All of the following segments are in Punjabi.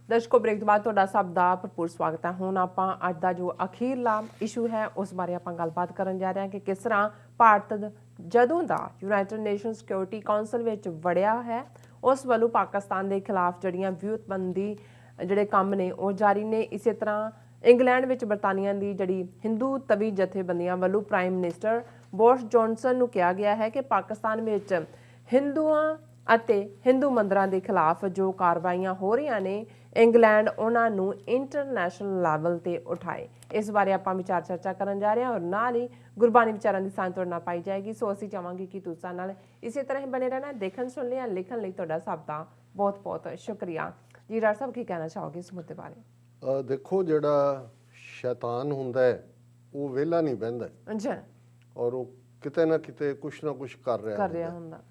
ਦਰਸ਼ਕੋ ਬ੍ਰੇਕ ਤੋਂ ਬਾਅਦ ਤੁਹਾਡਾ ਸਭ ਦਾ ਭਰਪੂਰ ਸਵਾਗਤ ਹੈ। ਹੁਣ ਆਪਾਂ ਅੱਜ ਦਾ ਜੋ ਅਖੀਰਲਾ ਇਸ਼ੂ ਹੈ ਉਸ ਬਾਰੇ ਆਪਾਂ ਗੱਲਬਾਤ ਕਰਨ ਜਾ ਰਹੇ ਹਾਂ ਕਿ ਕਿਸ ਤਰ੍ਹਾਂ ਭਾਰਤ ਜਦੋਂ ਦਾ ਯੂਨਾਈਟਿਡ ਨੇਸ਼ਨ ਸਿਕਿਉਰਿਟੀ ਕਾਉਂਸਲ ਵਿੱਚ ਵੜਿਆ ਹੈ ਉਸ ਵੱਲੋਂ ਪਾਕਿਸਤਾਨ ਦੇ ਖਿਲਾਫ ਜਿਹੜੀਆਂ ਵਿਊਤਬੰਦੀ ਜਿਹੜੇ ਕੰਮ ਨੇ ਉਹ ਜਾਰੀ ਨੇ। ਇਸੇ ਤਰ੍ਹਾਂ ਇੰਗਲੈਂਡ ਵਿੱਚ ਬਰਤਾਨੀਆ ਦੀ ਜਿਹੜੀ ਹਿੰਦੂ ਤਵੀ ਜਥੇਬੰਦੀਆਂ ਵੱਲੋਂ ਪ੍ਰਾਈਮ ਮਿਨਿਸਟਰ ਬੋਰਿਸ ਜੌਨਸਨ ਨੂੰ ਕਿਹਾ ਗਿਆ ਹੈ ਕਿ ਪਾਕਿਸਤਾਨ ਵਿੱਚ ਹਿੰਦੂਆਂ ਅਤੇ ਹਿੰਦੂ ਮੰਦਰਾਂ ਦੇ ਖਿਲਾਫ ਜੋ ਕਾਰਵਾਈਆਂ ਹੋ ਰਹੀਆਂ ਨੇ ਇੰਗਲੈਂਡ ਉਹਨਾਂ ਨੂੰ ਇੰਟਰਨੈਸ਼ਨਲ ਲੈਵਲ ਤੇ ਉਠਾਏ। ਇਸ ਬਾਰੇ ਆਪਾਂ ਵਿਚਾਰ ਚਰਚਾ ਕਰਨ ਜਾ ਰਹੇ ਹਾਂ ਔਰ ਨਾਲ ਹੀ ਗੁਰਬਾਣੀ ਵਿਚਾਰਾਂ ਦੀ ਸਾਂਝ ਤੁਹਾਡੇ ਨਾਲ ਪਾਈ ਜਾਏਗੀ। ਸੋ ਅਸੀਂ ਚਾਹਾਂਗੇ ਕਿ ਤੁਸੀਂ ਨਾਲ ਇਸੇ ਤਰ੍ਹਾਂ ਹੀ ਬਣੇ ਰਹਿਣਾ। ਦੇਖਣ ਸੁਣ ਲਿਆ ਲਿਖਣ ਲਈ ਤੁਹਾਡਾ ਸਭ ਦਾ ਬਹੁਤ ਬਹੁਤ ਸ਼ੁਕਰੀਆ ਜੀ। ਰਾਜ ਸਾਹਿਬ ਕੀ ਕਹਿਣਾ ਚਾਹੋਗੇ ਇਸ ਮੁੱਦੇ ਬਾਰੇ? ਦੇਖੋ ਜਿਹੜਾ ਸ਼ੈਤਾਨ ਹੁੰਦਾ ਹੈ ਉਹ ਵਿਹਲਾ ਨਹੀਂ ਬਹਿੰਦਾ ਔਰ ਉਹ ਕਿਤੇ ਨਾ ਕਿਤੇ ਕੁਛ ਨਾ ਕੁਛ ਕਰ ਰਿਹਾ ਹੁੰਦਾ।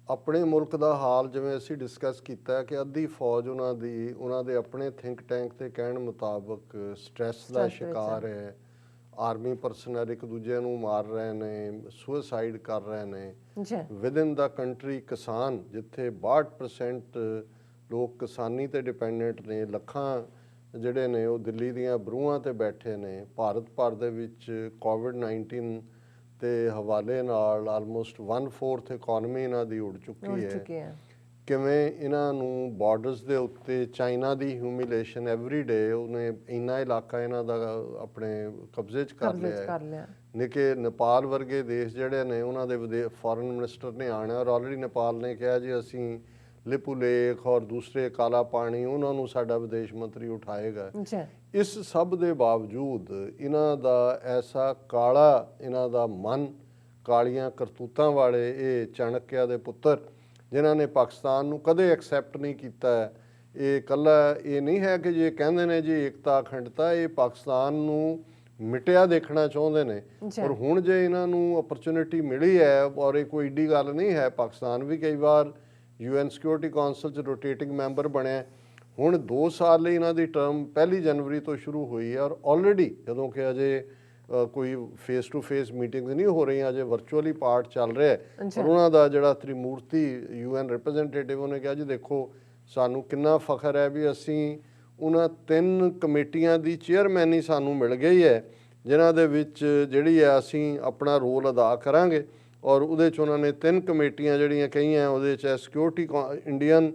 ਆਪਣੇ ਮੁਲਕ ਦਾ ਹਾਲ ਜਿਵੇਂ ਅਸੀਂ ਡਿਸਕਸ ਕੀਤਾ ਕਿ ਅੱਧੀ ਫੌਜ ਉਹਨਾਂ ਦੇ ਆਪਣੇ ਥਿੰਕ ਟੈਂਕ ਦੇ ਕਹਿਣ ਮੁਤਾਬਕ ਸਟ੍ਰੈਸ ਦਾ ਸ਼ਿਕਾਰ ਹੈ। ਆਰਮੀ ਪਰਸਨਲ ਇੱਕ ਦੂਜੇ ਨੂੰ ਮਾਰ ਰਹੇ ਨੇ, ਸੁਸਾਈਡ ਕਰ ਰਹੇ ਨੇ। ਵਿਦਿਨ ਦਾ ਕੰਟਰੀ ਕਿਸਾਨ ਜਿੱਥੇ 62% ਲੋਕ ਕਿਸਾਨੀ ਤੇ ਡਿਪੈਂਡੈਂਟ ਨੇ, ਲੱਖਾਂ ਜਿਹੜੇ ਨੇ ਉਹ ਦਿੱਲੀ ਦੀਆਂ ਬਰੂਹਾਂ ਤੇ ਬੈਠੇ ਨੇ। ਭਾਰਤ ਭਰ ਦੇ ਵਿੱਚ ਕੋਵਿਡ-19 ਤੇ ਹਵਾਲੇ ਨਾਲ ਆਲਮੋਸਟ 1/4 ਇਕੋਨਮੀ ਇਹਨਾਂ ਦੀ ਉੱਡ ਚੁੱਕੀ ਹੈ। ਕਿਵੇਂ ਇਹਨਾਂ ਨੂੰ ਬਾਰਡਰਸ ਦੇ ਉੱਤੇ ਚਾਈਨਾ ਦੀ ਹਿਊਮਿਲੇਸ਼ਨ ਐਵਰੀ ਡੇ, ਉਹਨੇ ਇੰਨਾ ਇਲਾਕਾ ਇਹਨਾਂ ਦਾ ਆਪਣੇ ਕਬਜ਼ੇ 'ਚ ਕਰ ਲਿਆ। ਨਿੱਕੇ ਨੇਪਾਲ ਵਰਗੇ ਦੇਸ਼ ਜਿਹੜੇ ਨੇ ਉਹਨਾਂ ਦੇ ਫੋਰਨ ਮਿਨਿਸਟਰ ਨੇ ਆਉਣਾ ਔਰ ਆਲਰੇਡੀ ਨੇਪਾਲ ਨੇ ਕਿਹਾ ਜੀ ਅਸੀਂ ਲਿਪੂ ਲੇਖ ਔਰ ਦੂਸਰੇ ਕਾਲਾ ਪਾਣੀ ਉਹਨਾਂ ਨੂੰ ਸਾਡਾ ਵਿਦੇਸ਼ ਮੰਤਰੀ ਉਠਾਏਗਾ। ਇਸ ਸਭ ਦੇ ਬਾਵਜੂਦ ਇਹਨਾਂ ਦਾ ਐਸਾ ਕਾਲਾ ਇਹਨਾਂ ਦਾ ਮਨ, ਕਾਲੀਆਂ ਕਰਤੂਤਾਂ ਵਾਲੇ ਇਹ ਚਾਣਕਿਆ ਦੇ ਪੁੱਤਰ ਜਿਨ੍ਹਾਂ ਨੇ ਪਾਕਿਸਤਾਨ ਨੂੰ ਕਦੇ ਐਕਸੈਪਟ ਨਹੀਂ ਕੀਤਾ ਹੈ। ਇਹ ਇਕੱਲਾ ਇਹ ਨਹੀਂ ਹੈ ਕਿ ਜੇ ਕਹਿੰਦੇ ਨੇ ਜੀ ਏਕਤਾ ਅਖੰਡਤਾ, ਇਹ ਪਾਕਿਸਤਾਨ ਨੂੰ ਮਿਟਿਆ ਦੇਖਣਾ ਚਾਹੁੰਦੇ ਨੇ। ਔਰ ਹੁਣ ਜੇ ਇਹਨਾਂ ਨੂੰ ਅਪਰਚੁਨਿਟੀ ਮਿਲੀ ਹੈ ਔਰ ਇਹ ਕੋਈ ਏਡੀ ਗੱਲ ਨਹੀਂ ਹੈ, ਪਾਕਿਸਤਾਨ ਵੀ ਕਈ ਵਾਰ UN ਸਿਕਿਉਰਿਟੀ ਕਾਉਂਸਲ 'ਚ ਰੋਟੇਟਿੰਗ ਮੈਂਬਰ ਬਣਿਆ। ਹੁਣ 2 ਸਾਲ ਲਈ ਇਹਨਾਂ ਦੀ ਟਰਮ 1 ਜਨਵਰੀ ਤੋਂ ਸ਼ੁਰੂ ਹੋਈ ਹੈ ਔਰ ਆਲਰੇਡੀ ਜਦੋਂ ਕਿ ਅਜੇ ਕੋਈ ਫੇਸ ਟੂ ਫੇਸ ਮੀਟਿੰਗਸ ਨਹੀਂ ਹੋ ਰਹੀਆਂ, ਅਜੇ ਵਰਚੁਅਲੀ ਪਾਰਟ ਚੱਲ ਰਿਹਾ ਔਰ ਉਹਨਾਂ ਦਾ ਜਿਹੜਾ ਤ੍ਰਿਮੂਰਤੀ UN ਰਿਪਰੈਜ਼ੈਂਟੇਟਿਵ ਉਹਨੇ ਕਿਹਾ ਜੀ ਦੇਖੋ ਸਾਨੂੰ ਕਿੰਨਾ ਫਖਰ ਹੈ ਵੀ ਅਸੀਂ ਉਹਨਾਂ 3 ਕਮੇਟੀਆਂ ਦੀ ਚੇਅਰਮੈਨੀ ਸਾਨੂੰ ਮਿਲ ਗਈ ਹੈ ਜਿਨ੍ਹਾਂ ਦੇ ਵਿੱਚ ਜਿਹੜੀ ਹੈ ਅਸੀਂ ਆਪਣਾ ਰੋਲ ਅਦਾ ਕਰਾਂਗੇ। ਔਰ ਉਹਦੇ 'ਚ ਉਹਨਾਂ ਨੇ 3 ਕਮੇਟੀਆਂ ਜਿਹੜੀਆਂ ਕਹੀਆਂ ਉਹਦੇ 'ਚ security Indian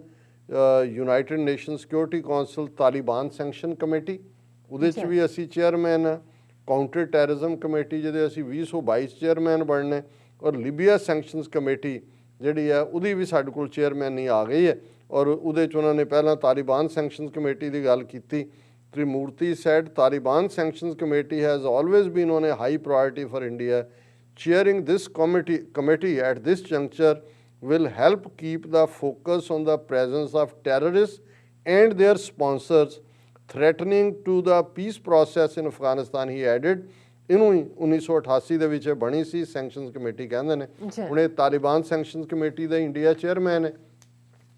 United nation security council Taliban sanction committee, ਉਹਦੇ 'ਚ ਵੀ ਅਸੀਂ ਚੇਅਰਮੈਨ ਹਾਂ। ਕਾਊਂਟਰ ਟੈਰਰਿਜ਼ਮ ਕਮੇਟੀ ਜਿਹਦੇ ਅਸੀਂ 2022 ਚੇਅਰਮੈਨ ਬਣਨੇ ਔਰ ਲੀਬੀਆ ਸੈਂਕਸ਼ਨਸ ਕਮੇਟੀ ਜਿਹੜੀ ਹੈ ਉਹਦੀ ਵੀ ਸਾਡੇ ਕੋਲ ਚੇਅਰਮੈਨੀ ਆ ਗਈ ਹੈ। ਔਰ ਉਹਦੇ 'ਚ ਉਹਨਾਂ ਨੇ ਪਹਿਲਾਂ ਤਾਲਿਬਾਨ ਸੈਂਕਸ਼ਨਸ ਕਮੇਟੀ ਦੀ ਗੱਲ ਕੀਤੀ। Tirumurti said Taliban sanctions committee has always been on a high priority for India. Chairing this committee at this juncture will help keep the focus on the presence of terrorists and their sponsors threatening to the peace process in Afghanistan, he added। ਇਹਨੂੰ 1988 ਦੇ ਵਿੱਚ ਬਣੀ ਸੀ ਸੈਂਕਸ਼ਨਸ ਕਮੇਟੀ ਕਹਿੰਦੇ ਨੇ। ਹੁਣ ਇਹ ਤਾਲਿਬਾਨ ਸੈਂਕਸ਼ਨਸ ਕਮੇਟੀ ਦਾ ਇੰਡੀਆ ਚੇਅਰਮੈਨ ਹੈ।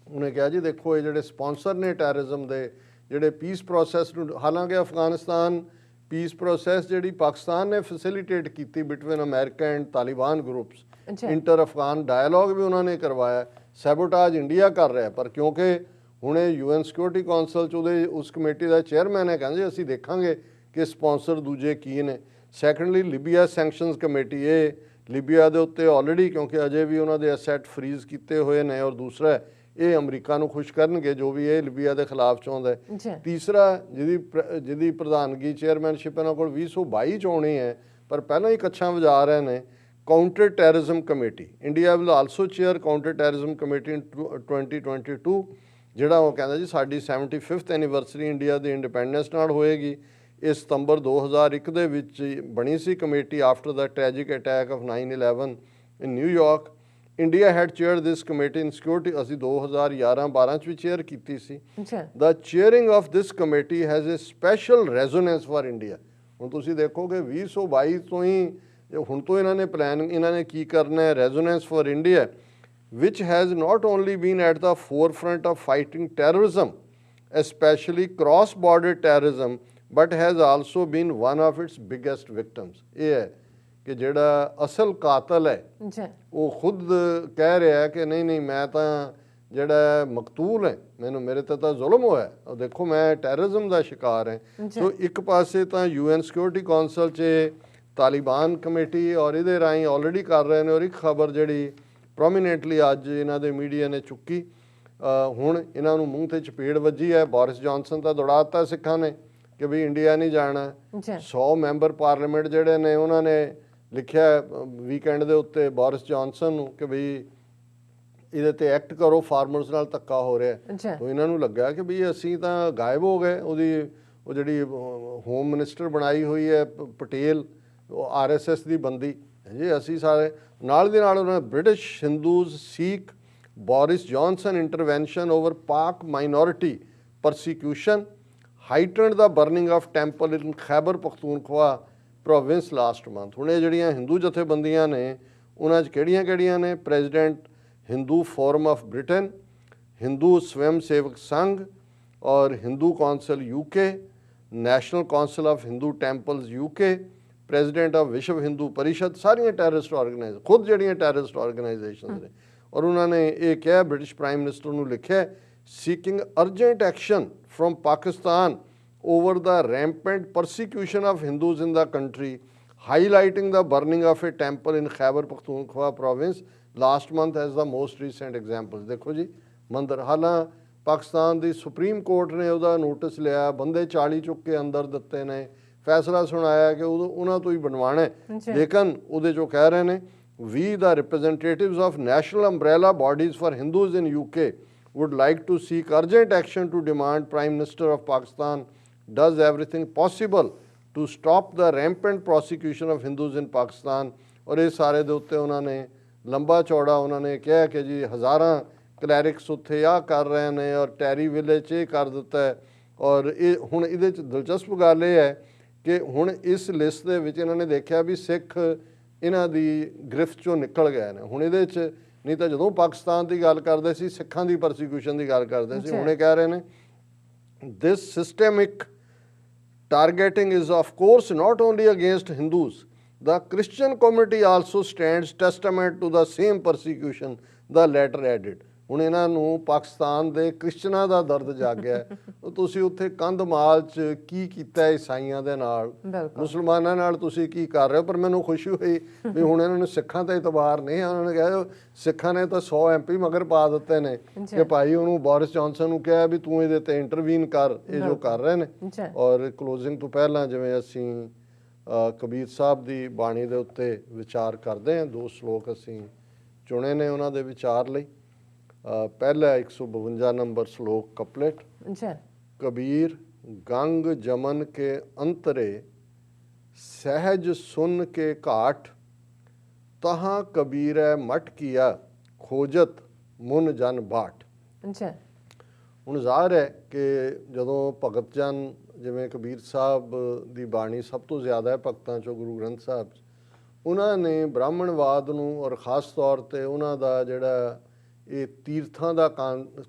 ਉਹਨੇ ਕਿਹਾ ਜੀ ਦੇਖੋ ਇਹ ਜਿਹੜੇ ਸਪਾਂਸਰ ਨੇ ਟੈਰਰਿਜ਼ਮ ਦੇ, ਜਿਹੜੇ ਪੀਸ ਪ੍ਰੋਸੈਸ ਨੂੰ, ਹਾਲਾਂਕਿ ਅਫਗਾਨਿਸਤਾਨ ਪੀਸ ਪ੍ਰੋਸੈਸ ਜਿਹੜੀ ਪਾਕਿਸਤਾਨ ਨੇ ਫੈਸਿਲੀਟੇਟ ਕੀਤੀ between America and Taliban groups, inter Afghan dialogue ਵੀ ਉਹਨਾਂ ਨੇ ਕਰਵਾਇਆ। ਸੈਬੋਟਾਜ ਇੰਡੀਆ ਕਰ ਰਿਹਾ ਪਰ ਕਿਉਂਕਿ ਹੁਣ ਇਹ UN ਸਿਕਿਉਰਿਟੀ ਕਾਉਂਸਲ 'ਚ ਉਹਦੇ ਉਸ ਕਮੇਟੀ ਦਾ ਚੇਅਰਮੈਨ ਹੈ, ਕਹਿੰਦੇ ਅਸੀਂ ਦੇਖਾਂਗੇ ਕਿ ਸਪਾਂਸਰ ਦੂਜੇ ਕੀ ਨੇ। ਸੈਕੰਡਲੀ ਲੀਬੀਆ ਸੈਂਕਸ਼ਨਸ ਕਮੇਟੀ, ਇਹ ਲੀਬੀਆ ਦੇ ਉੱਤੇ ਆਲਰੇਡੀ ਕਿਉਂਕਿ ਅਜੇ ਵੀ ਉਹਨਾਂ ਦੇ ਅਸੈਟ ਫਰੀਜ਼ ਕੀਤੇ ਹੋਏ ਨੇ ਔਰ ਦੂਸਰਾ ਇਹ ਅਮਰੀਕਾ ਨੂੰ ਖੁਸ਼ ਕਰਨਗੇ ਜੋ ਵੀ ਇਹ ਲੀਬੀਆ ਦੇ ਖਿਲਾਫ ਚਾਹੁੰਦਾ ਹੈ। ਤੀਸਰਾ ਜਿਹਦੀ ਪ੍ਰਧਾਨਗੀ ਚੇਅਰਮੈਨਸ਼ਿਪ ਇਹਨਾਂ ਕੋਲ 2022 'ਚ ਆਉਣੀ ਹੈ ਪਰ ਪਹਿਲਾਂ ਹੀ ਕੱਛਾਂ ਵਜਾ ਰਹੇ ਨੇ, counter terrorism committee. India will also chair counter terrorism committee in 2022 ਜਿਹੜਾ ਉਹ ਕਹਿੰਦਾ ਜੀ ਸਾਡੀ 75th ਐਨੀਵਰਸਰੀ ਇੰਡੀਆ ਦੀ ਇੰਡੀਪੈਂਡੈਂਸ ਨਾਲ ਹੋਏਗੀ। ਇਹ ਸਤੰਬਰ 2001 ਦੇ ਵਿੱਚ ਬਣੀ ਸੀ committee after the tragic attack of 9/11 in New York. India had chair this committee in security, ਅਸੀਂ 2011-12 'ਚ ਵੀ ਚੇਅਰ ਕੀਤੀ ਸੀ। The chairing of this committee has a special resonance for India. ਹੁਣ ਤੁਸੀਂ ਦੇਖੋਗੇ 2022 ਤੋਂ ਹੀ ਹੁਣ ਤੋਂ ਇਹਨਾਂ ਨੇ ਪਲਾਨ ਇਹਨਾਂ ਨੇ ਕੀ ਕਰਨਾ ਹੈ, resonance for India which has not only been at the forefront of fighting terrorism, especially cross-border terrorism, but has also been one of its biggest victims। ਇਹ ਹੈ ਕਿ ਜਿਹੜਾ ਅਸਲ ਕਾਤਲ ਹੈ ਉਹ ਖੁਦ ਕਹਿ ਰਿਹਾ ਕਿ ਨਹੀਂ ਮੈਂ ਤਾਂ ਜਿਹੜਾ ਮਕਤੂਲ ਹੈ, ਮੈਨੂੰ ਮੇਰੇ ਤੇ ਤਾਂ ਜ਼ੁਲਮ ਹੋਇਆ, ਉਹ ਦੇਖੋ ਮੈਂ ਟੈਰਰਿਜ਼ਮ ਦਾ ਸ਼ਿਕਾਰ ਹਾਂ। ਸੋ ਇੱਕ ਪਾਸੇ ਤਾਂ UN ਸਿਕਿਉਰਿਟੀ ਕੌਂਸਲ 'ਚ ਤਾਲਿਬਾਨ ਕਮੇਟੀ ਔਰ ਇਹਦੇ ਰਾਹੀਂ ਆਲਰੇਡੀ ਕਰ ਰਹੇ ਨੇ, ਔਰ ਇੱਕ ਖਬਰ ਜਿਹੜੀ ਪ੍ਰੋਮੀਨੈਂਟਲੀ ਅੱਜ ਇਹਨਾਂ ਦੇ ਮੀਡੀਆ ਨੇ ਚੁੱਕੀ, ਹੁਣ ਇਹਨਾਂ ਨੂੰ ਮੂੰਹ ਤੇ ਚਪੇੜ ਵੱਜੀ ਹੈ। ਬੋਰਿਸ ਜੌਨਸਨ ਤਾਂ ਦੌੜਾ ਦਿੱਤਾ ਸਿੱਖਾਂ ਨੇ ਕਿ ਵੀ ਇੰਡੀਆ ਨਹੀਂ ਜਾਣਾ। 100 ਮੈਂਬਰ ਪਾਰਲੀਮੈਂਟ ਜਿਹੜੇ ਨੇ ਉਹਨਾਂ ਨੇ ਲਿਖਿਆ ਵੀਕਐਂਡ ਦੇ ਉੱਤੇ ਬੋਰਿਸ ਜੌਨਸਨ ਨੂੰ ਕਿ ਵੀ ਇਹਦੇ ਤੇ ਐਕਟ ਕਰੋ, ਫਾਰਮਰਸ ਨਾਲ ਧੱਕਾ ਹੋ ਰਿਹਾ। ਤਾਂ ਇਹਨਾਂ ਨੂੰ ਲੱਗਾ ਕਿ ਵੀ ਅਸੀਂ ਤਾਂ ਗਾਇਬ ਹੋ ਗਏ। ਉਹ ਜਿਹੜੀ ਹੋਮ ਮਿਨਿਸਟਰ ਬਣਾਈ ਹੋਈ ਹੈ ਪਟੇਲ, ਉਹ RSS ਦੀ ਬੰਦੀ ਜੀ, ਅਸੀਂ ਸਾਰੇ ਨਾਲ ਦੀ ਨਾਲ ਉਹਨਾਂ ਨੇ British Hindus seek Boris Johnson intervention over Pak minority persecution heightened the burning of temple in Khyber Pakhtunkhwa province last month. ਹੁਣ ਇਹ ਜਿਹੜੀਆਂ ਹਿੰਦੂ ਜਥੇਬੰਦੀਆਂ ਨੇ ਉਹਨਾਂ 'ਚ ਕਿਹੜੀਆਂ ਨੇ? President Hindu forum of Britain, Hindu Swayam Sevak Sangh ਔਰ Hindu council UK, national council of Hindu temples UK, president of Vishwa Hindu ਪਰਿਸ਼ਦ, ਸਾਰੀਆਂ ਟੈਰਰਿਸਟ ਆਰਗੇਨਾਈਜ਼, ਖੁਦ ਜਿਹੜੀਆਂ ਟੈਰਰਿਸਟ ਆਰਗੇਨਾਈਜੇਸ਼ਨਸ ਨੇ। ਔਰ ਉਹਨਾਂ ਨੇ ਇਹ ਕਿਹਾ, ਬ੍ਰਿਟਿਸ਼ ਪ੍ਰਾਈਮ ਮਿਨਿਸਟਰ ਨੂੰ ਲਿਖਿਆ, seeking urgent action from Pakistan over the rampant persecution of Hindus in the country, highlighting the burning of a temple in Khyber Pakhtunkhwa province last month as the most recent examples। देखो जी मंदिर, हालां पाकिस्तान ਦੀ ਸੁਪਰੀਮ ਕੋਰਟ ਨੇ ਉਹਦਾ ਨੋਟਿਸ ਲਿਆ, ਬੰਦੇ 40 ਚੁੱਕ ਕੇ ਅੰਦਰ ਦਿੱਤੇ ਨੇ, ਫੈਸਲਾ ਸੁਣਾਇਆ ਕਿ ਉਹਨਾਂ ਤੋਂ ਹੀ ਬਣਵਾਣਾ ਹੈ। ਲੇਕਿਨ ਉਹਦੇ ਜੋ ਕਹਿ ਰਹੇ ਨੇ, we the representatives of national umbrella bodies for Hindus in UK would like to seek urgent action to demand Prime Minister of Pakistan does everything possible to stop the rampant prosecution of Hindus in Pakistan। और ये सारे दे उत्ते उन्होंने लंबा चौड़ा उन्होंने कहा कि जी हज़ारां क्लैरिक्स उत्थे आ कर रहे हैं और टैरी विलेज ये कर दिता है। और ये हुण इहदे च दिलचस्प गल ये है कि हुण इस लिस्ट दे विच इन्होंने देखा भी सिख इन्हां दी गिरफ्त चों निकल गए ने। हुण इहदे च नहीं तो जो पाकिस्तान की गल करते सी, सिखां की परसीक्यूशन की गल करते सी, हुणे कह रहे हैं this systemic targeting is of course not only against Hindus, the Christian community also stands testament to the same persecution, the latter added. ਹੁਣ ਇਹਨਾਂ ਨੂੰ ਪਾਕਿਸਤਾਨ ਦੇ ਕ੍ਰਿਸਚਨਾਂ ਦਾ ਦਰਦ ਜਾਗਿਆ। ਤੁਸੀਂ ਉੱਥੇ ਕੰਧਮਾਲ 'ਚ ਕੀ ਕੀਤਾ ਈਸਾਈਆਂ ਦੇ ਨਾਲ, ਮੁਸਲਮਾਨਾਂ ਨਾਲ ਤੁਸੀਂ ਕੀ ਕਰ ਰਹੇ ਹੋ। ਪਰ ਮੈਨੂੰ ਖੁਸ਼ੀ ਹੋਈ ਵੀ ਹੁਣ ਇਹਨਾਂ ਨੂੰ ਸਿੱਖਾਂ ਤੇ ਇਤਬਾਰ ਨਹੀਂ ਹੈ। ਉਹਨਾਂ ਨੇ ਕਿਹਾ ਸਿੱਖਾਂ ਨੇ ਤਾਂ 100 MP ਮਗਰ ਪਾ ਦਿੱਤੇ ਨੇ ਕਿ ਭਾਈ ਉਹਨੂੰ ਬੋਰਿਸ ਜੌਨਸਨ ਨੂੰ ਕਿਹਾ ਵੀ ਤੂੰ ਇਹਦੇ ਤੇ ਇੰਟਰਵੀਨ ਕਰ, ਇਹ ਜੋ ਕਰ ਰਹੇ ਨੇ। ਔਰ ਕਲੋਜ਼ਿੰਗ ਤੋਂ ਪਹਿਲਾਂ ਜਿਵੇਂ ਅਸੀਂ ਕਬੀਰ ਸਾਹਿਬ ਦੀ ਬਾਣੀ ਦੇ ਉੱਤੇ ਵਿਚਾਰ ਕਰਦੇ ਹਾਂ, 2 ਸ਼ਲੋਕ ਅਸੀਂ ਚੁਣੇ ਨੇ ਉਹਨਾਂ ਦੇ ਵਿਚਾਰ ਲਈ। पहला 152 नंबर श्लोक कपलेट। कबीर गंग जमन के अंतरे सहज सुन के घाट, तहाँ कबीर मट किया खोजत मुन जन बाट। ਹੁਣ ਜ਼ਾਹਰ ਹੈ ਕਿ ਜਦੋਂ ਭਗਤ ਜਨ ਜਿਵੇਂ ਕਬੀਰ ਸਾਹਿਬ ਦੀ ਬਾਣੀ ਸਭ ਤੋਂ ਜ਼ਿਆਦਾ ਹੈ ਭਗਤਾਂ 'ਚੋਂ ਗੁਰੂ ਗ੍ਰੰਥ ਸਾਹਿਬ, ਉਹਨਾਂ ਨੇ ਬ੍ਰਾਹਮਣਵਾਦ ਨੂੰ ਔਰ ਖ਼ਾਸ ਤੌਰ 'ਤੇ ਉਹਨਾਂ ਦਾ ਜਿਹੜਾ ਇਹ ਤੀਰਥਾਂ ਦਾ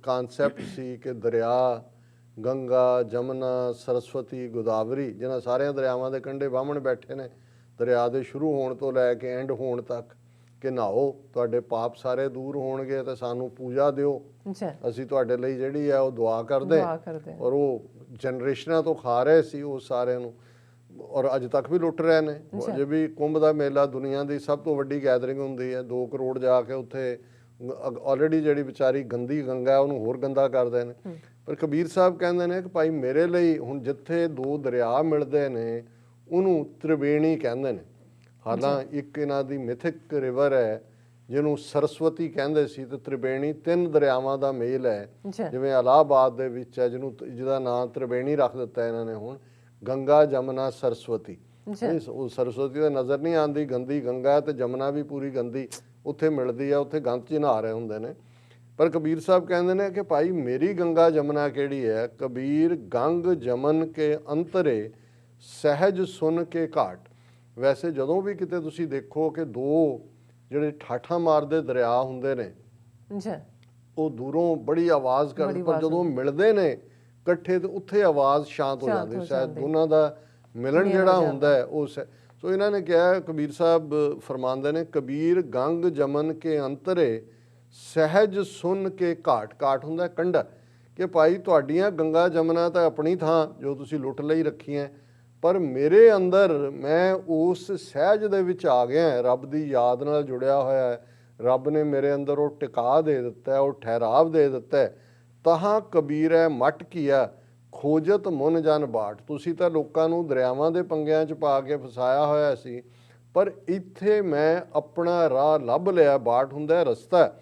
ਕਾਨਸੈਪਟ ਸੀ ਕਿ ਦਰਿਆ ਗੰਗਾ, ਜਮਨਾ, ਸਰਸਵਤੀ, ਗੋਦਾਵਰੀ, ਜਿਹਨਾਂ ਸਾਰਿਆਂ ਦਰਿਆਵਾਂ ਦੇ ਕੰਢੇ ਬਾਹਮਣ ਬੈਠੇ ਨੇ, ਦਰਿਆ ਦੇ ਸ਼ੁਰੂ ਹੋਣ ਤੋਂ ਲੈ ਕੇ ਐਂਡ ਹੋਣ ਤੱਕ, ਕਿ ਨਹਾਓ ਤੁਹਾਡੇ ਪਾਪ ਸਾਰੇ ਦੂਰ ਹੋਣਗੇ ਤੇ ਸਾਨੂੰ ਪੂਜਾ ਦਿਓ, ਅਸੀਂ ਤੁਹਾਡੇ ਲਈ ਜਿਹੜੀ ਹੈ ਉਹ ਦੁਆ ਕਰਦੇ। ਔਰ ਉਹ ਜਨਰੇਸ਼ਨਾਂ ਤੋਂ ਖਾ ਰਹੇ ਸੀ ਉਹ ਸਾਰਿਆਂ ਨੂੰ, ਔਰ ਅੱਜ ਤੱਕ ਵੀ ਲੁੱਟ ਰਹੇ ਨੇ। ਅਜੇ ਵੀ ਕੁੰਭ ਦਾ ਮੇਲਾ ਦੁਨੀਆ ਦੀ ਸਭ ਤੋਂ ਵੱਡੀ ਗੈਦਰਿੰਗ ਹੁੰਦੀ ਹੈ, 2 ਕਰੋੜ ਜਾ ਕੇ ਉੱਥੇ ਆਲਰੇਡੀ ਜਿਹੜੀ ਵਿਚਾਰੀ ਗੰਦੀ ਗੰਗਾ ਉਹਨੂੰ ਹੋਰ ਗੰਦਾ ਕਰਦੇ ਨੇ। ਪਰ ਕਬੀਰ ਸਾਹਿਬ ਕਹਿੰਦੇ ਨੇ ਕਿ ਭਾਈ ਮੇਰੇ ਲਈ ਹੁਣ ਜਿੱਥੇ 2 ਦਰਿਆ ਮਿਲਦੇ ਨੇ ਉਹਨੂੰ ਤ੍ਰਿਵੇਣੀ ਕਹਿੰਦੇ ਨੇ। ਹਾਲਾਂ ਇੱਕ ਇਹਨਾਂ ਦੀ ਮਿਥਿਕ ਰਿਵਰ ਹੈ ਜਿਹਨੂੰ ਸਰਸਵਤੀ ਕਹਿੰਦੇ ਸੀ, ਤੇ ਤ੍ਰਿਵੇਣੀ 3 ਦਰਿਆਵਾਂ ਦਾ ਮੇਲ ਹੈ। ਜਿਵੇਂ ਇਲਾਹਾਬਾਦ ਦੇ ਵਿੱਚ ਹੈ ਜਿਹਦਾ ਨਾਂ ਤ੍ਰਿਵੇਣੀ ਰੱਖ ਦਿੱਤਾ ਇਹਨਾਂ ਨੇ ਹੁਣ, ਗੰਗਾ, ਜਮਨਾ, ਸਰਸਵਤੀ। ਉਹ ਸਰਸਵਤੀ ਤਾਂ ਨਜ਼ਰ ਨਹੀਂ ਆਉਂਦੀ, ਗੰਦੀ ਗੰਗਾ, ਤੇ ਜਮਨਾ ਵੀ ਪੂਰੀ ਗੰਦੀ ਉੱਥੇ ਮਿਲਦੀ ਆ, ਉੱਥੇ ਗੰਦ 'ਚ ਨਹਾ ਰਹੇ ਹੁੰਦੇ ਨੇ। ਪਰ ਕਬੀਰ ਸਾਹਿਬ ਕਹਿੰਦੇ ਨੇ ਕਿ ਭਾਈ ਮੇਰੀ ਗੰਗਾ ਜਮਨਾ ਕਿਹੜੀ ਹੈ? ਕਬੀਰ ਗੰਗ ਜਮਨ ਕੇ ਅੰਤਰੇ ਸਹਿਜ ਸੁਨ ਕੇ ਘਾਟ। ਵੈਸੇ ਜਦੋਂ ਵੀ ਕਿਤੇ ਤੁਸੀਂ ਦੇਖੋ ਕਿ 2 ਜਿਹੜੇ ਠਾਠਾਂ ਮਾਰਦੇ ਦਰਿਆ ਹੁੰਦੇ ਨੇ, ਉਹ ਦੂਰੋਂ ਬੜੀ ਆਵਾਜ਼ ਕਰਦੇ, ਪਰ ਜਦੋਂ ਮਿਲਦੇ ਨੇ ਇਕੱਠੇ ਤੇ ਉੱਥੇ ਆਵਾਜ਼ ਸ਼ਾਂਤ ਹੋ ਜਾਂਦੀ। ਸ਼ਾਇਦ ਦੋਨਾਂ ਦਾ ਮਿਲਣ ਜਿਹੜਾ ਹੁੰਦਾ ਹੈ ਉਹ। ਸੋ ਇਹਨਾਂ ਨੇ ਕਿਹਾ, ਕਬੀਰ ਸਾਹਿਬ ਫਰਮਾਉਂਦੇ ਨੇ, ਕਬੀਰ ਗੰਗ ਜਮਨ ਕੇ ਅੰਤਰੇ ਸਹਿਜ ਸੁਣ ਕੇ ਘਾਟ, ਘਾਟ ਹੁੰਦਾ ਕੰਢਾ, ਕਿ ਭਾਈ ਤੁਹਾਡੀਆਂ ਗੰਗਾ ਜਮਨਾ ਤਾਂ ਆਪਣੀ ਥਾਂ ਜੋ ਤੁਸੀਂ ਲੁੱਟ ਲਈ ਰੱਖੀਆਂ, ਪਰ ਮੇਰੇ ਅੰਦਰ ਮੈਂ ਉਸ ਸਹਿਜ ਦੇ ਵਿੱਚ ਆ ਗਿਆ, ਰੱਬ ਦੀ ਯਾਦ ਨਾਲ ਜੁੜਿਆ ਹੋਇਆ ਹੈ, ਰੱਬ ਨੇ ਮੇਰੇ ਅੰਦਰ ਉਹ ਟਿਕਾ ਦੇ ਦਿੱਤਾ, ਉਹ ਠਹਿਰਾਵ ਦੇ ਦਿੱਤਾ। ਤਹਾਂ ਕਬੀਰ ਹੈ ਮਟ ਕੀਆ ਖੋਜਤ ਮੁਨ ਜਨ ਬਾਟ। ਤੁਸੀਂ ਤਾਂ ਲੋਕਾਂ ਨੂੰ ਦਰਿਆਵਾਂ ਦੇ ਪੰਗਿਆਂ 'ਚ ਪਾ ਕੇ ਫਸਾਇਆ ਹੋਇਆ ਸੀ, ਪਰ ਇੱਥੇ ਮੈਂ ਆਪਣਾ ਰਾਹ ਲੱਭ ਲਿਆ। ਬਾਟ ਹੁੰਦਾ ਰਸਤਾ,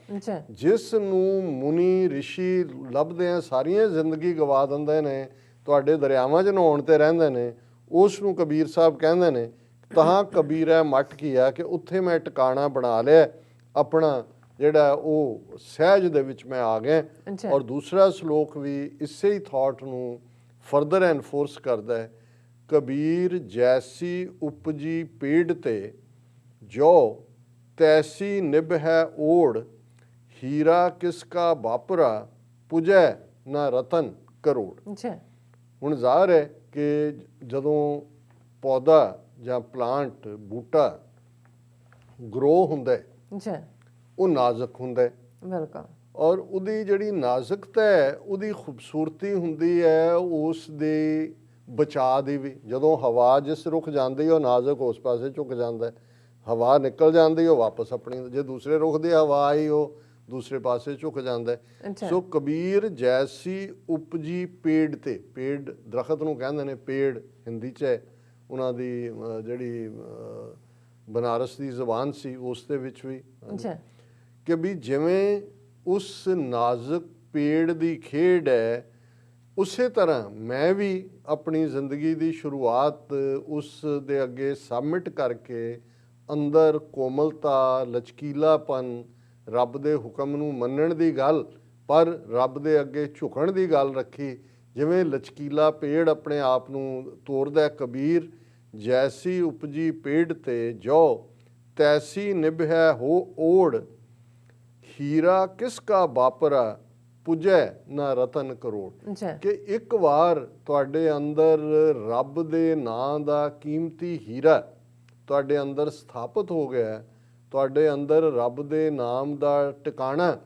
ਜਿਸ ਨੂੰ ਮੁਨੀ ਰਿਸ਼ੀ ਲੱਭਦੇ ਆ, ਸਾਰੀਆਂ ਜ਼ਿੰਦਗੀ ਗਵਾ ਦਿੰਦੇ ਨੇ, ਤੁਹਾਡੇ ਦਰਿਆਵਾਂ 'ਚ ਨਹਾਉਣ ਤੇ ਰਹਿੰਦੇ ਨੇ, ਉਸ ਨੂੰ ਕਬੀਰ ਸਾਹਿਬ ਕਹਿੰਦੇ ਨੇ ਤਹਾਂ ਕਬੀਰ ਹੈ ਮਟ ਕੀਆ, ਕਿ ਉੱਥੇ ਮੈਂ ਟਿਕਾਣਾ ਬਣਾ ਲਿਆ ਆਪਣਾ, ਜਿਹੜਾ ਉਹ ਸਹਿਜ ਦੇ ਵਿੱਚ ਮੈਂ ਆ ਗਿਆ। ਔਰ ਦੂਸਰਾ ਸ਼ਲੋਕ ਵੀ ਇਸੇ ਹੀ ਥਾਟ ਨੂੰ ਫਰਦਰ ਐਨਫੋਰਸ ਕਰਦਾ ਹੈ, ਕਬੀਰ ਜੈਸੀ ਉਪਜੀ ਪੇੜ ਤੇ ਜੋ ਤੈਸੀ ਨਿਭ ਹੈ ਓੜ, ਹੀਰਾ ਕਿਸ ਕਾ ਵਾਪਰਾ ਪੁਜੈ ਨਾ ਰਤਨ ਕਰੋੜ। ਹੁਣ ਜ਼ਾਹਰ ਹੈ ਕਿ ਜਦੋਂ ਪੌਦਾ ਜਾਂ ਪਲਾਂਟ ਬੂਟਾ ਗਰੋ ਹੁੰਦਾ ਉਹ ਨਾਜ਼ੁਕ ਹੁੰਦਾ, ਬਿਲਕੁਲ, ਔਰ ਉਹਦੀ ਜਿਹੜੀ ਨਾਜ਼ੁਕਤਾ ਹੈ, ਉਹਦੀ ਖੂਬਸੂਰਤੀ ਹੁੰਦੀ ਹੈ ਉਸ ਦੇ ਬਚਾਅ ਦੀ ਵੀ। ਜਦੋਂ ਹਵਾ ਜਿਸ ਰੁਖ ਜਾਂਦੀ ਉਹ ਨਾਜ਼ੁਕ ਉਸ ਪਾਸੇ ਝੁਕ ਜਾਂਦਾ, ਹਵਾ ਨਿਕਲ ਜਾਂਦੀ ਉਹ ਵਾਪਸ ਆਪਣੀ, ਜੇ ਦੂਸਰੇ ਰੁਖ ਦੀ ਹਵਾ ਆਈ ਉਹ ਦੂਸਰੇ ਪਾਸੇ ਝੁਕ ਜਾਂਦਾ। ਸੋ ਕਬੀਰ ਜੈਸੀ ਉਪਜੀ ਪੇੜ ਤੇ, ਪੇੜ ਦਰਖਤ ਨੂੰ ਕਹਿੰਦੇ ਨੇ, ਪੇੜ ਹਿੰਦੀ 'ਚ ਹੈ, ਉਹਨਾਂ ਦੀ ਜਿਹੜੀ ਬਨਾਰਸ ਦੀ ਜ਼ੁਬਾਨ ਸੀ ਉਸ ਦੇ ਵਿੱਚ ਵੀ, ਕਿ ਵੀ ਜਿਵੇਂ ਉਸ ਨਾਜ਼ੁਕ ਪੇੜ ਦੀ ਖੇਡ ਹੈ, ਉਸੇ ਤਰ੍ਹਾਂ ਮੈਂ ਵੀ ਆਪਣੀ ਜ਼ਿੰਦਗੀ ਦੀ ਸ਼ੁਰੂਆਤ ਉਸ ਦੇ ਅੱਗੇ ਸਬਮਿਟ ਕਰਕੇ ਅੰਦਰ ਕੋਮਲਤਾ, ਲਚਕੀਲਾਪਨ, ਰੱਬ ਦੇ ਹੁਕਮ ਨੂੰ ਮੰਨਣ ਦੀ ਗੱਲ, ਪਰ ਰੱਬ ਦੇ ਅੱਗੇ ਝੁਕਣ ਦੀ ਗੱਲ ਰੱਖੀ। ਜਿਵੇਂ ਲਚਕੀਲਾ ਪੇੜ ਆਪਣੇ ਆਪ ਨੂੰ ਤੋਰਦਾ, ਕਬੀਰ ਜੈਸੀ ਉਪਜੀ ਪੇੜ ਤੇ ਜੋ ਤੈਸੀ ਨਿਭੈ ਹੋ ਓੜ, ਹੀਰਾ ਕਿਸ ਕਾ ਵਾਪਰਾ ਪੁਜੈ ਨਾ ਰਤਨ ਕਰੋੜ। ਕਿ ਇੱਕ ਵਾਰ ਤੁਹਾਡੇ ਅੰਦਰ ਰੱਬ ਦੇ ਨਾਂ ਦਾ ਕੀਮਤੀ ਹੀਰਾ ਤੁਹਾਡੇ ਅੰਦਰ ਸਥਾਪਿਤ ਹੋ ਗਿਆ, ਤੁਹਾਡੇ ਅੰਦਰ ਰੱਬ ਦੇ ਨਾਮ ਦਾ ਟਿਕਾਣਾ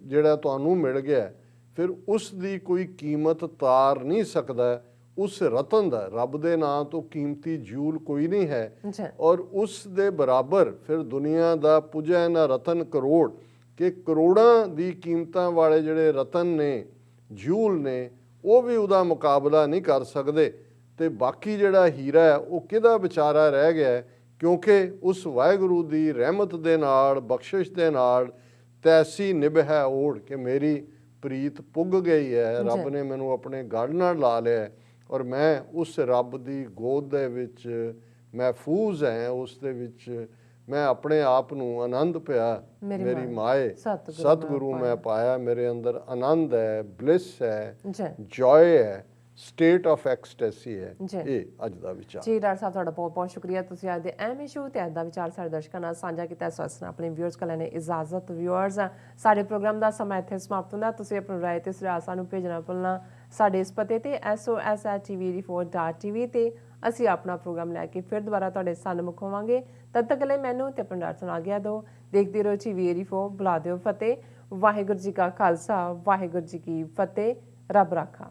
ਜਿਹੜਾ ਤੁਹਾਨੂੰ ਮਿਲ ਗਿਆ, ਫਿਰ ਉਸ ਦੀ ਕੋਈ ਕੀਮਤ ਤਾਰ ਨਹੀਂ ਸਕਦਾ ਉਸ ਰਤਨ ਦਾ। ਰੱਬ ਦੇ ਨਾਂ ਤੋਂ ਕੀਮਤੀ ਜੂਲ ਕੋਈ ਨਹੀਂ ਹੈ, ਔਰ ਉਸ ਦੇ ਬਰਾਬਰ ਫਿਰ ਦੁਨੀਆ ਦਾ ਪੁਜੈ ਨਾ ਰਤਨ ਕਰੋੜ, ਕਿ ਕਰੋੜਾਂ ਦੀ ਕੀਮਤਾਂ ਵਾਲੇ ਜਿਹੜੇ ਰਤਨ ਨੇ, ਜੂਲ ਨੇ, ਉਹ ਵੀ ਉਹਦਾ ਮੁਕਾਬਲਾ ਨਹੀਂ ਕਰ ਸਕਦੇ। ਅਤੇ ਬਾਕੀ ਜਿਹੜਾ ਹੀਰਾ ਹੈ ਉਹ ਕਿਹਦਾ ਵਿਚਾਰਾ ਰਹਿ ਗਿਆ, ਕਿਉਂਕਿ ਉਸ ਵਾਹਿਗੁਰੂ ਦੀ ਰਹਿਮਤ ਦੇ ਨਾਲ, ਬਖਸ਼ਿਸ਼ ਦੇ ਨਾਲ ਤੈਸੀ ਨਿਭੈ ਓੜ, ਕਿ ਮੇਰੀ ਪ੍ਰੀਤ ਪੁੱਗ ਗਈ ਹੈ, ਰੱਬ ਨੇ ਮੈਨੂੰ ਆਪਣੇ ਗੜ ਨਾਲ ਲਾ ਲਿਆ, ਔਰ ਮੈਂ ਉਸ ਰੱਬ ਦੀ ਗੋਦ ਦੇ ਵਿੱਚ ਮਹਿਫੂਜ਼ ਹੈ, ਉਸ ਦੇ ਵਿੱਚ ਮੈਂ ਆਪਣੇ ਆਪ ਨੂੰ ਆਨੰਦ ਪਿਆ, ਮੇਰੀ ਮਾਏ ਸਤਿਗੁਰੂ ਮੈਂ ਪਾਇਆ, ਮੇਰੇ ਅੰਦਰ ਆਨੰਦ ਹੈ, ਬਲਿਸ ਹੈ, ਜੋਏ ਹੈ, ਸਟੇਟ ਆਫ ਐਕਸਟੈਸੀ ਹੈ। ਇਹ ਅੱਜ ਦਾ ਵਿਚਾਰ ਜੀ। ਡਾਕਟਰ ਸਾਹਿਬ ਤੁਹਾਡਾ ਬਹੁਤ ਬਹੁਤ ਸ਼ੁਕਰੀਆ, ਤੁਸੀਂ ਅੱਜ ਦੇ ਅਹਿਮ ਇਸ਼ੂ ਤੇ ਅੱਜ ਦਾ ਵਿਚਾਰ ਸਾਡੇ ਦਰਸ਼ਕਾਂ ਨਾਲ ਸਾਂਝਾ ਕੀਤਾ। SOS ਨਾਲ ਆਪਣੇ ਵਿਊਅਰਸ ਕੋਲ ਲੈਣੇ ਇਜਾਜ਼ਤ। ਵਿਊਅਰਸ, ਸਾਡੇ ਪ੍ਰੋਗਰਾਮ ਦਾ ਸਮਾਂ ਇੱਥੇ ਸਮਾਪਤ ਹੁੰਦਾ। ਤੁਸੀਂ ਆਪਣੀ ਰਾਏ ਤੇ ਸੁਝਾਅ ਸਾਨੂੰ ਭੇਜਣਾ ਭੁੱਲਣਾ ਸਾਡੇ ਇਸ ਪਤੇ ਤੇ SOS@tv4.tv ਤੇ ਅਸੀਂ ਆਪਣਾ ਪ੍ਰੋਗਰਾਮ ਲੈ ਕੇ ਫਿਰ ਦੁਬਾਰਾ ਤੁਹਾਡੇ ਸਨਮੁਖ ਹੋਵਾਂਗੇ। ਤਦ ਤੱਕ ਲਈ ਮੈਨੂੰ ਤੇ ਆਪਣੇ ਡਾਕਟਰ ਨੂੰ ਆਗਿਆ ਦਿਓ। ਦੇਖਦੇ ਰਹੋ TV4, ਬੁਲਾ ਦਿਓ ਫਤਿਹ। ਵਾਹਿਗੁਰੂ ਜੀ ਕਾ ਖਾਲਸਾ, ਵਾਹਿਗੁਰੂ ਜੀ ਕੀ ਫਤਿਹ। ਰੱਬ ਰਾਖਾ।